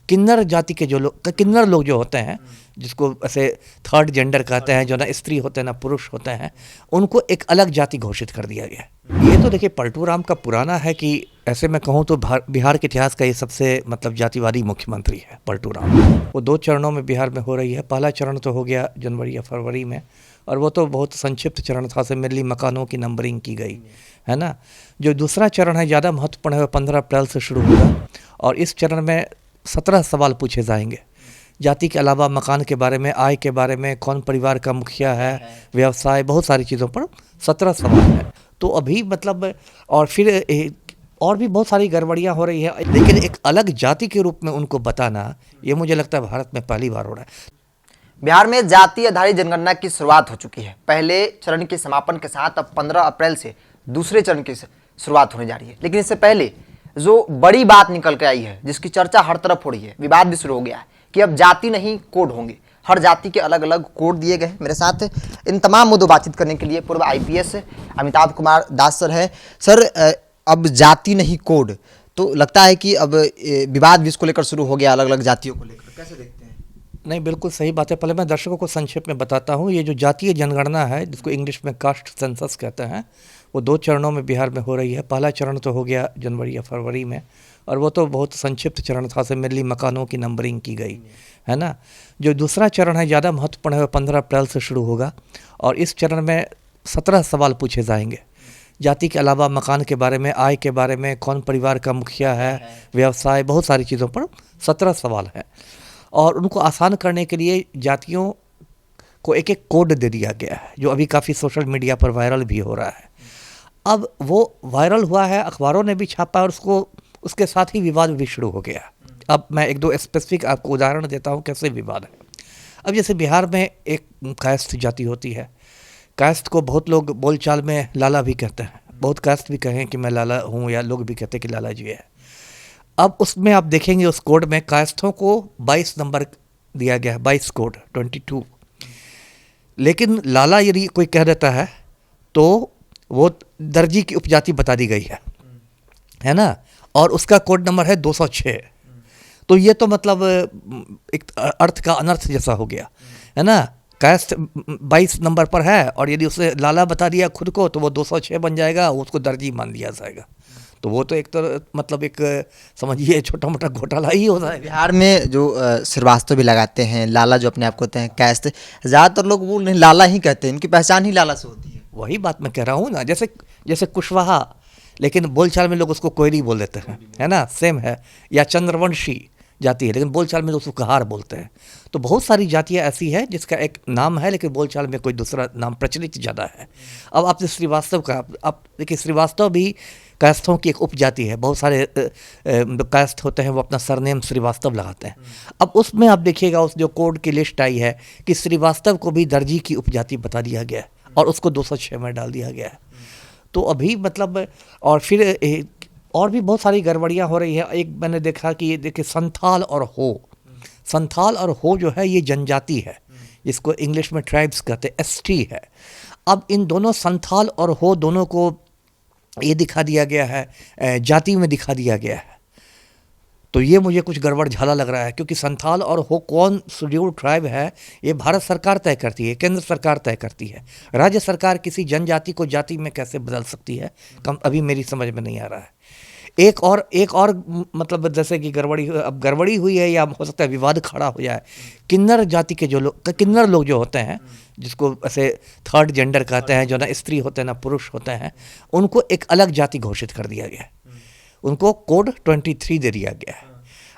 किन्नर जाति के जो लोग, किन्नर लोग जो होते हैं, जिसको ऐसे थर्ड जेंडर कहते हैं, जो ना स्त्री होते हैं ना पुरुष होते हैं, उनको एक अलग जाति घोषित कर दिया गया है। ये तो देखिए पलटू राम का पुराना है कि ऐसे मैं कहूँ तो बिहार के इतिहास का ये सबसे मतलब जातिवादी मुख्यमंत्री है पलटू राम। वो 2 चरणों में बिहार में हो रही है। पहला चरण तो हो गया जनवरी या फरवरी में, और वो तो बहुत संक्षिप्त चरण था, से मेनली मकानों की नंबरिंग की गई है ना। जो दूसरा चरण है ज़्यादा महत्वपूर्ण है, वो 15 अप्रैल से शुरू होगा, और इस चरण में 17 सवाल पूछे जाएंगे। जाति के अलावा मकान के बारे में, आय के बारे में, कौन परिवार का मुखिया है, व्यवसाय, बहुत सारी चीज़ों पर 17 सवाल हैं। तो अभी मतलब और फिर और भी बहुत सारी गड़बड़ियाँ हो रही है, लेकिन एक अलग जाति के रूप में उनको बताना, ये मुझे लगता है भारत में पहली बार हो रहा है। बिहार में जाति आधारित जनगणना की शुरुआत हो चुकी है। पहले चरण के समापन के साथ अब 15 अप्रैल से दूसरे चरण की शुरुआत होने जा रही है। लेकिन इससे पहले जो बड़ी बात निकल के आई है, जिसकी चर्चा हर तरफ हो रही है, विवाद भी शुरू हो गया है कि अब जाति नहीं कोड होंगे। हर जाति के अलग अलग कोड दिए गए हैं। मेरे साथ इन तमाम मुद्दों बातचीत करने के लिए पूर्व IPS अमिताभ कुमार दास सर है। सर, अब जाति नहीं कोड, तो लगता है कि अब विवाद भी इसको लेकर शुरू हो गया, अलग अलग जातियों को लेकर, कैसे देखते हैं? नहीं, बिल्कुल सही बात है। पहले मैं दर्शकों को संक्षेप में बताता हूँ। ये जो जातीय जनगणना है, जिसको इंग्लिश में कास्ट सेंसस कहते हैं, वो 2 चरणों में बिहार में हो रही है। पहला चरण तो हो गया जनवरी या फरवरी में, और वो तो बहुत संक्षिप्त चरण था, से मेनली मकानों की नंबरिंग की गई है ना। जो दूसरा चरण है ज़्यादा महत्वपूर्ण है, वो 15 अप्रैल से शुरू होगा, और इस चरण में 17 सवाल पूछे जाएंगे। जाति के अलावा मकान के बारे में, आय के बारे में, कौन परिवार का मुखिया है, व्यवसाय, बहुत सारी चीज़ों पर 17 सवाल हैं। और उनको आसान करने के लिए जातियों को एक एक कोड दे दिया गया है, जो अभी काफ़ी सोशल मीडिया पर वायरल भी हो रहा है। अब वो वायरल हुआ है, अखबारों ने भी छापा, और उसके साथ ही विवाद भी शुरू हो गया। अब मैं 1-2 स्पेसिफिक आपको उदाहरण देता हूँ कैसे विवाद है। अब जैसे बिहार में एक कायस्थ जाति होती है। कायस्थ को बहुत लोग बोलचाल में लाला भी कहते हैं, बहुत कायस्थ भी कहें कि मैं लाला हूँ, या लोग भी कहते हैं कि लाला जी है। अब उसमें आप देखेंगे उस कोड में कायस्थों को 22 नंबर दिया गया है, 22 कोड 22। लेकिन लाला यदि कोई कह देता है तो वो दर्जी की उपजाति बता दी गई है ना, और उसका कोड नंबर है 206। तो ये तो मतलब एक अर्थ का अनर्थ जैसा हो गया है ना। कायस्थ 22 नंबर पर है, और यदि उसे लाला बता दिया खुद को, तो वो 206 बन जाएगा, उसको दर्जी मान लिया जाएगा। तो वो तो एक तो मतलब एक समझिए छोटा मोटा घोटाला ही होता है। बिहार में जो श्रीवास्तव भी लगाते हैं, लाला जो अपने आप को कहते हैं कायस्थ, ज़्यादातर लोग वो नहीं लाला ही कहते हैं, इनकी पहचान ही लाला से होती है। वही बात मैं कह रहा हूँ ना, जैसे कुशवाहा, लेकिन बोलचाल में लोग उसको कोयरी बोल देते हैं, है ना, सेम है। या चंद्रवंशी जाति है, लेकिन बोलचाल में उसको कहार बोलते हैं। तो बहुत सारी जातियाँ ऐसी है जिसका एक नाम है, लेकिन बोलचाल में कोई दूसरा नाम प्रचलित ज़्यादा है। अब आपने श्रीवास्तव का, आप देखिए श्रीवास्तव भी कायस्थों की एक उपजाति है। बहुत सारे कायस्थ होते हैं, वो अपना सरनेम श्रीवास्तव लगाते हैं। अब उसमें आप देखिएगा, उस जो कोड की लिस्ट आई है कि श्रीवास्तव को भी दर्जी की उपजाति बता दिया गया है, और उसको 206 में डाल दिया गया है। तो अभी मतलब और फिर और भी बहुत सारी गड़बड़ियाँ हो रही है। एक मैंने देखा कि ये देखिए संथाल और हो जो है, ये जनजाति है, जिसको इंग्लिश में ट्राइब्स कहते हैं, ST है। अब इन दोनों संथाल और हो दोनों को ये दिखा दिया गया है, जाति में दिखा दिया गया है। तो ये मुझे कुछ गड़बड़ झाला लग रहा है, क्योंकि संथाल और हो कौन शेड्यूल्ड ट्राइब है, ये भारत सरकार तय करती है, केंद्र सरकार तय करती है। राज्य सरकार किसी जनजाति को जाति में कैसे बदल सकती है, अभी मेरी समझ में नहीं आ रहा है। एक और मतलब जैसे कि गड़बड़ी हुई है, या हो सकता है विवाद खड़ा हो जाए। किन्नर जाति के जो लोग, किन्नर लोग जो होते हैं, जिसको ऐसे थर्ड जेंडर कहते हैं, जो ना स्त्री होते हैं ना पुरुष होते हैं, उनको एक अलग जाति घोषित कर दिया गया है। उनको कोड 23 दे दिया गया है।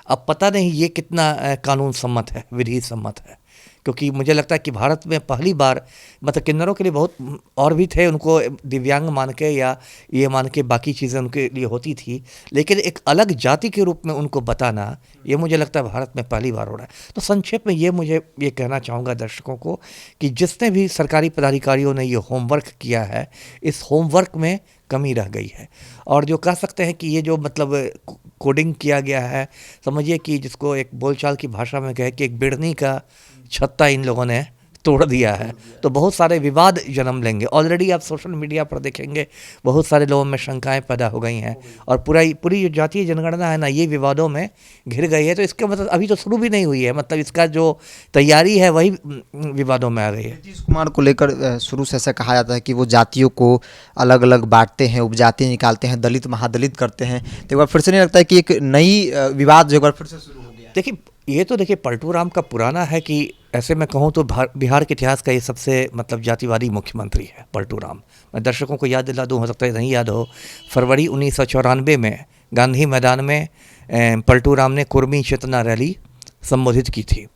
अब पता नहीं ये कितना कानून सम्मत है, विधि सम्मत है, क्योंकि मुझे लगता है कि भारत में पहली बार, मतलब किन्नरों के लिए बहुत और भी थे, उनको दिव्यांग मान के या ये मान के बाकी चीज़ें उनके लिए होती थी, लेकिन एक अलग जाति के रूप में उनको बताना, ये मुझे लगता है भारत में पहली बार हो रहा है। तो संक्षेप में ये कहना चाहूँगा दर्शकों को कि जितने भी सरकारी पदाधिकारियों ने ये होमवर्क किया है, इस होमवर्क में कमी रह गई है। और जो कह सकते हैं कि ये जो मतलब कोडिंग किया गया है, समझिए कि जिसको एक बोलचाल की भाषा में कहे कि एक बिड़नी का छत्ता इन लोगों ने तोड़ दिया है, तो बहुत सारे विवाद जन्म लेंगे। ऑलरेडी आप सोशल मीडिया पर देखेंगे बहुत सारे लोगों में शंकाएं पैदा हो गई हैं और पूरी जो जातीय जनगणना है ना, ये विवादों में घिर गई है। तो इसका मतलब अभी तो शुरू भी नहीं हुई है, मतलब इसका जो तैयारी है वही विवादों में आ गई है। नीतीश कुमार को लेकर शुरू से ऐसा कहा जाता है कि वो जातियों को अलग अलग बांटते हैं, उपजाति निकालते हैं, दलित महादलित करते हैं। तो एक बार फिर से नहीं लगता है कि एक नई विवाद जो एक बार फिर से शुरू हो गया है? देखिए, ये तो देखिए पलटू राम का पुराना है कि ऐसे मैं कहूँ तो बिहार के इतिहास का ये सबसे मतलब जातिवादी मुख्यमंत्री है पलटू राम। मैं दर्शकों को याद दिला दूँ, हो सकता है नहीं याद हो, फरवरी 1994 में गांधी मैदान में पलटू राम ने कुर्मी चेतना रैली संबोधित की थी।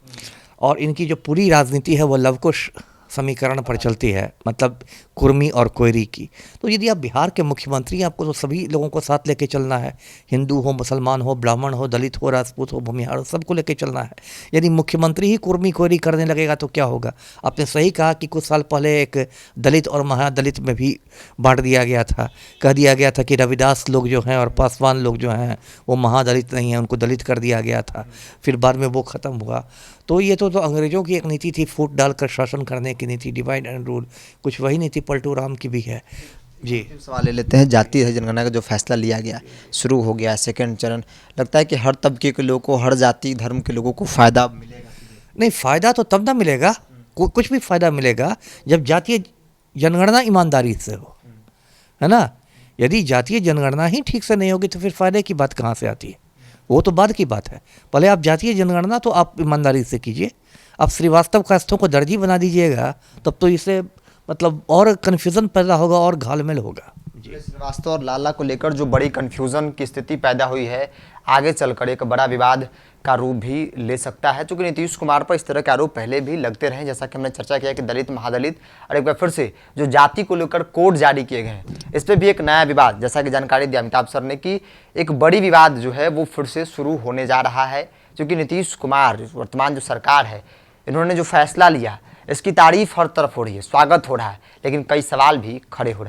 और इनकी जो पूरी राजनीति है वो लवकुश समीकरण पर चलती है, मतलब कुर्मी और कोयरी की। तो यदि आप बिहार के मुख्यमंत्री हैं, आपको तो सभी लोगों को साथ लेके चलना है, हिंदू हो, मुसलमान हो, ब्राह्मण हो, दलित हो, राजपूत हो, भूमिहार हो, सबको लेके चलना है। यदि मुख्यमंत्री ही कुर्मी कोयरी करने लगेगा तो क्या होगा? आपने सही कहा कि कुछ साल पहले एक दलित और महादलित में भी बांट दिया गया था। कह दिया गया था कि रविदास लोग जो हैं और पासवान लोग जो हैं वो महादलित नहीं हैं, उनको दलित कर दिया गया था। फिर बाद में वो ख़त्म हुआ। तो ये तो अंग्रेज़ों की एक नीति थी, फूट डालकर शासन करने की नीति, डिवाइड एंड रूल। कुछ वही नीति पलटू राम की भी है। जी, सवाल ले लेते हैं। जातीय जनगणना का जो फैसला लिया गया, शुरू हो गया सेकंड चरण, लगता है कि हर तबके के लोगों को, हर जाति धर्म के लोगों को फ़ायदा मिलेगा? नहीं, फ़ायदा तो तब ना मिलेगा, कुछ भी फ़ायदा मिलेगा जब जातीय जनगणना ईमानदारी से हो, है ना। यदि जातीय जनगणना ही ठीक से नहीं होगी तो फिर फ़ायदे की बात कहाँ से आती है? वो तो बाद की बात है। पहले आप जातीय जनगणना तो आप ईमानदारी से कीजिए। आप श्रीवास्तव कास्तों को दर्जी बना दीजिएगा तब तो इसे मतलब और कन्फ्यूज़न पैदा होगा और घालमेल होगा। श्रीवास्तव और लाला को लेकर जो बड़ी कन्फ्यूज़न की स्थिति पैदा हुई है, आगे चलकर एक बड़ा विवाद का रूप भी ले सकता है, क्योंकि नीतीश कुमार पर इस तरह के आरोप पहले भी लगते रहे। जैसा कि हमने चर्चा किया कि दलित महादलित और एक बार फिर से जो जाति को लेकर कोड जारी किए गए हैं, इस पर भी एक नया विवाद, जैसा कि जानकारी दी अमिताभ सर ने, कि एक बड़ी विवाद जो है वो फिर से शुरू होने जा रहा है। क्योंकि नीतीश कुमार, वर्तमान जो सरकार है, इन्होंने जो फैसला लिया इसकी तारीफ हर तरफ हो रही है, स्वागत हो रहा है, लेकिन कई सवाल भी खड़े हो रहे हैं।